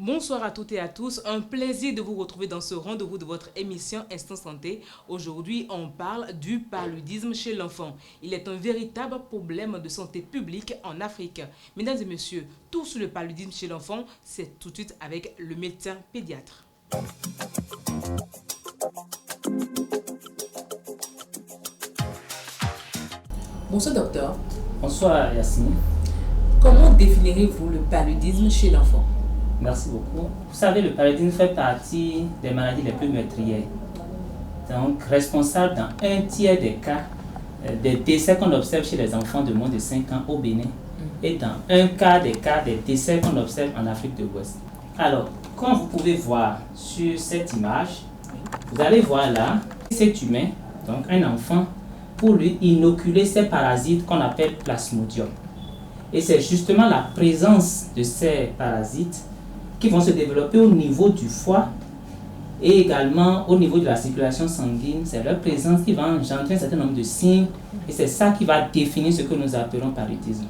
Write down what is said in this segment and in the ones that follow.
Bonsoir à toutes et à tous, un plaisir de vous retrouver dans ce rendez-vous de votre émission Instant Santé. Aujourd'hui, on parle du paludisme chez l'enfant. Il est un véritable problème de santé publique en Afrique. Mesdames et messieurs, tout sur le paludisme chez l'enfant, c'est tout de suite avec le médecin pédiatre. Bonsoir docteur. Bonsoir Yacine. Comment définirez-vous le paludisme chez l'enfant? Merci beaucoup. Vous savez, le paludisme fait partie des maladies les plus meurtrières. Donc, responsable dans un tiers des cas des décès qu'on observe chez les enfants de moins de 5 ans au Bénin et dans un quart des cas des décès qu'on observe en Afrique de l'Ouest. Alors, comme vous pouvez voir sur cette image, vous allez voir là cet humain, donc un enfant, pour lui inoculer ces parasites qu'on appelle plasmodium. Et c'est justement la présence de ces parasites qui vont se développer au niveau du foie et également au niveau de la circulation sanguine. C'est leur présence qui va engendrer un certain nombre de signes et c'est ça qui va définir ce que nous appelons paludisme.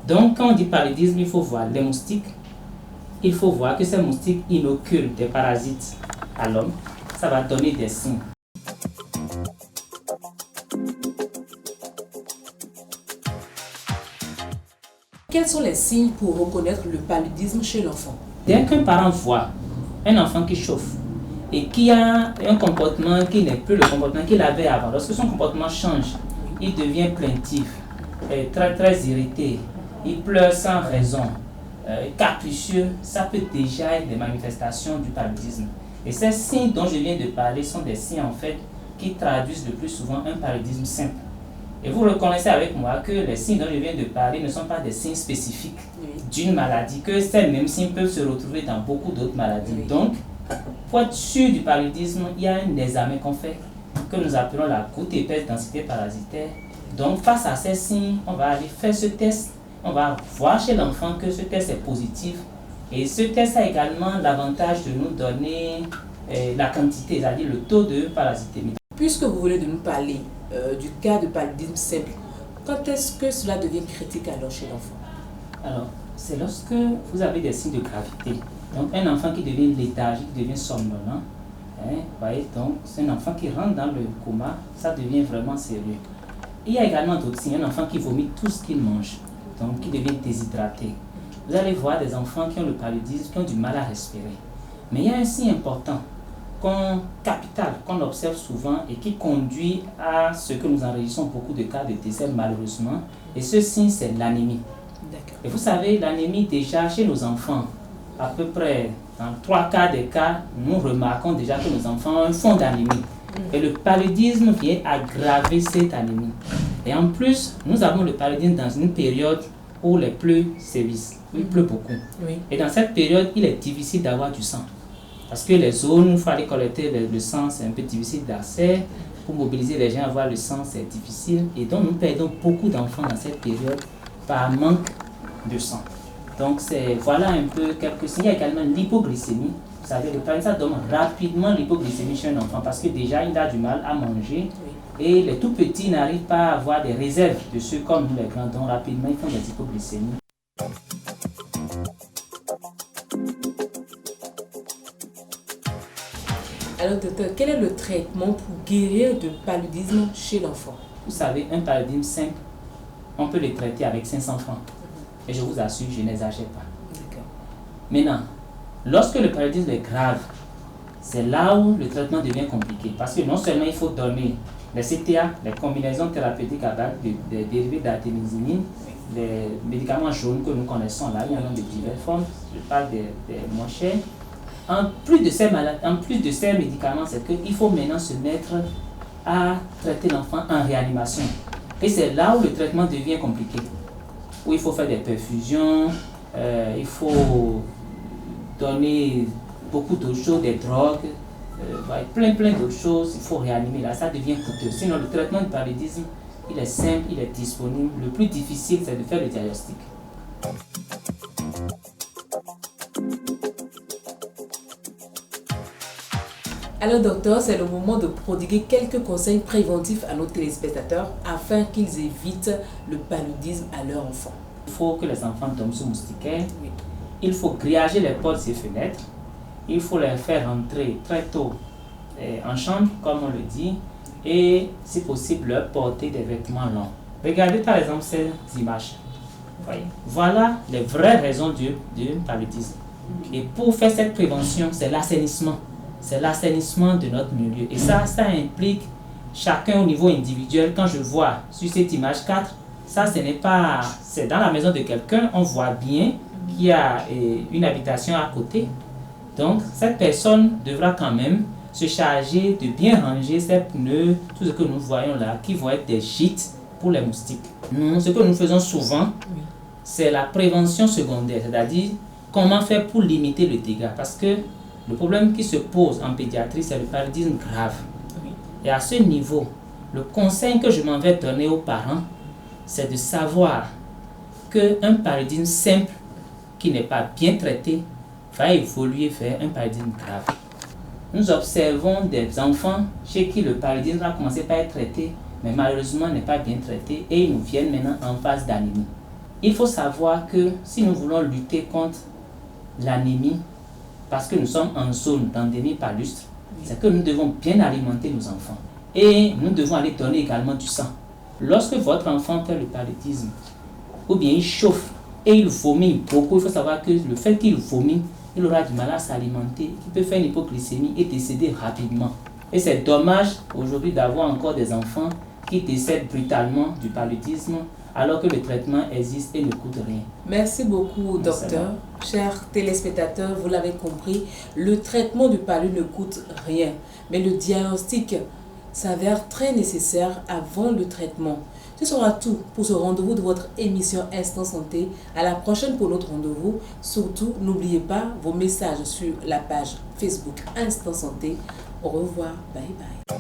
Donc quand on dit paludisme, il faut voir les moustiques, il faut voir que ces moustiques inoculent des parasites à l'homme, ça va donner des signes. Quels sont les signes pour reconnaître le paludisme chez l'enfant? Dès qu'un parent voit un enfant qui chauffe et qui a un comportement qui n'est plus le comportement qu'il avait avant, lorsque son comportement change, il devient plaintif, très irrité, il pleure sans raison, capricieux, ça peut déjà être des manifestations du paludisme. Et ces signes dont je viens de parler sont des signes en fait qui traduisent le plus souvent un paludisme simple. Et vous reconnaissez avec moi que les signes dont je viens de parler ne sont pas des signes spécifiques d'une maladie, que ces mêmes signes peuvent se retrouver dans beaucoup d'autres maladies. Donc, pour être sûr du paludisme, il y a un examen qu'on fait, que nous appelons la goutte épaisse densité parasitaire. Donc, face à ces signes, on va aller faire ce test. On va voir chez l'enfant que ce test est positif. Et ce test a également l'avantage de nous donner la quantité, c'est-à-dire le taux de parasitémie. Puisque vous venez de nous parler du cas de paludisme simple, quand est-ce que cela devient critique alors chez l'enfant? Alors, c'est lorsque vous avez des signes de gravité. Donc, un enfant qui devient léthargique, qui devient somnolent, voyez, donc c'est un enfant qui rentre dans le coma, ça devient vraiment sérieux. Il y a également d'autres signes, un enfant qui vomit tout ce qu'il mange, donc qui devient déshydraté. Vous allez voir des enfants qui ont le paludisme, qui ont du mal à respirer. Mais il y a un signe important, capital, qu'on observe souvent et qui conduit à ce que nous enregistrons beaucoup de cas de décès malheureusement. Et ce signe, c'est l'anémie. Et vous savez, l'anémie déjà chez nos enfants, à peu près dans 3 quarts des cas, nous remarquons déjà que nos enfants ont un fond d'anémie. Et le paludisme vient aggraver cette anémie. Et en plus, nous avons le paludisme dans une période où les pluies sévissent, où il pleut beaucoup. Et dans cette période, il est difficile d'avoir du sang. Parce que les zones où il faut aller collecter le sang, c'est un peu difficile d'accès. Pour mobiliser les gens à avoir le sang, c'est difficile. Et donc, nous perdons beaucoup d'enfants dans cette période par manque de sang. Donc, voilà un peu quelques signes. Il y a également l'hypoglycémie. Vous savez, le paludisme, ça donne rapidement l'hypoglycémie chez un enfant parce que déjà, il a du mal à manger. Et les tout petits n'arrivent pas à avoir des réserves de sucre comme nous les grands. Donc, rapidement, ils font des hypoglycémies. Alors docteur, quel est le traitement pour guérir de paludisme chez l'enfant? Vous savez, un paludisme simple, on peut le traiter avec 500 francs. Et je vous assure, je n'exagère pas. Maintenant, lorsque le paludisme est grave, c'est là où le traitement devient compliqué. Parce que non seulement il faut donner les CTA, les combinaisons thérapeutiques à base des dérivés d'artémisinine, les médicaments jaunes que nous connaissons là, il y en a de diverses formes, je parle des moins chers. En plus de ces médicaments, c'est qu'il faut maintenant se mettre à traiter l'enfant en réanimation. Et c'est là où le traitement devient compliqué. Où il faut faire des perfusions, il faut donner beaucoup d'autres choses, des drogues, plein d'autres choses, il faut réanimer. Là, ça devient coûteux. Sinon, le traitement du paludisme, il est simple, il est disponible. Le plus difficile, c'est de faire le diagnostic. Alors docteur, c'est le moment de prodiguer quelques conseils préventifs à nos téléspectateurs afin qu'ils évitent le paludisme à leur enfant. Il faut que les enfants tombent sous moustiquaire. Oui. Il faut grillager les portes et fenêtres. Il faut les faire rentrer très tôt en chambre, comme on le dit, et si possible leur porter des vêtements longs. Regardez par exemple ces images. Voilà les vraies raisons du paludisme. Et pour faire cette prévention, c'est l'assainissement. C'est l'assainissement de notre milieu. Et ça implique chacun au niveau individuel. Quand je vois sur cette image 4, ça ce n'est pas... C'est dans la maison de quelqu'un, on voit bien qu'il y a une habitation à côté. Donc cette personne devra quand même se charger de bien ranger ces pneus, tout ce que nous voyons là, qui vont être des gîtes pour les moustiques. Nous, ce que nous faisons souvent, c'est la prévention secondaire, c'est-à-dire comment faire pour limiter le dégât. Parce que le problème qui se pose en pédiatrie, c'est le paludisme grave. Et à ce niveau, le conseil que je m'en vais donner aux parents, c'est de savoir qu'un paludisme simple qui n'est pas bien traité va évoluer vers un paludisme grave. Nous observons des enfants chez qui le paludisme a commencé par être traité, mais malheureusement n'est pas bien traité et ils nous viennent maintenant en phase d'anémie. Il faut savoir que si nous voulons lutter contre l'anémie, parce que nous sommes en zone d'endémie palustre, c'est que nous devons bien alimenter nos enfants. Et nous devons aller donner également du sang. Lorsque votre enfant fait le paludisme, ou bien il chauffe et il vomit beaucoup, il faut savoir que le fait qu'il vomit, il aura du mal à s'alimenter, il peut faire une hypoglycémie et décéder rapidement. Et c'est dommage aujourd'hui d'avoir encore des enfants qui décèdent brutalement du paludisme alors que le traitement existe et ne coûte rien. Merci beaucoup, docteur. Chers téléspectateurs, vous l'avez compris, le traitement du paludisme ne coûte rien, mais le diagnostic s'avère très nécessaire avant le traitement. Ce sera tout pour ce rendez-vous de votre émission Instant Santé. À la prochaine pour notre rendez-vous. Surtout, n'oubliez pas vos messages sur la page Facebook Instant Santé. Au revoir. Bye bye.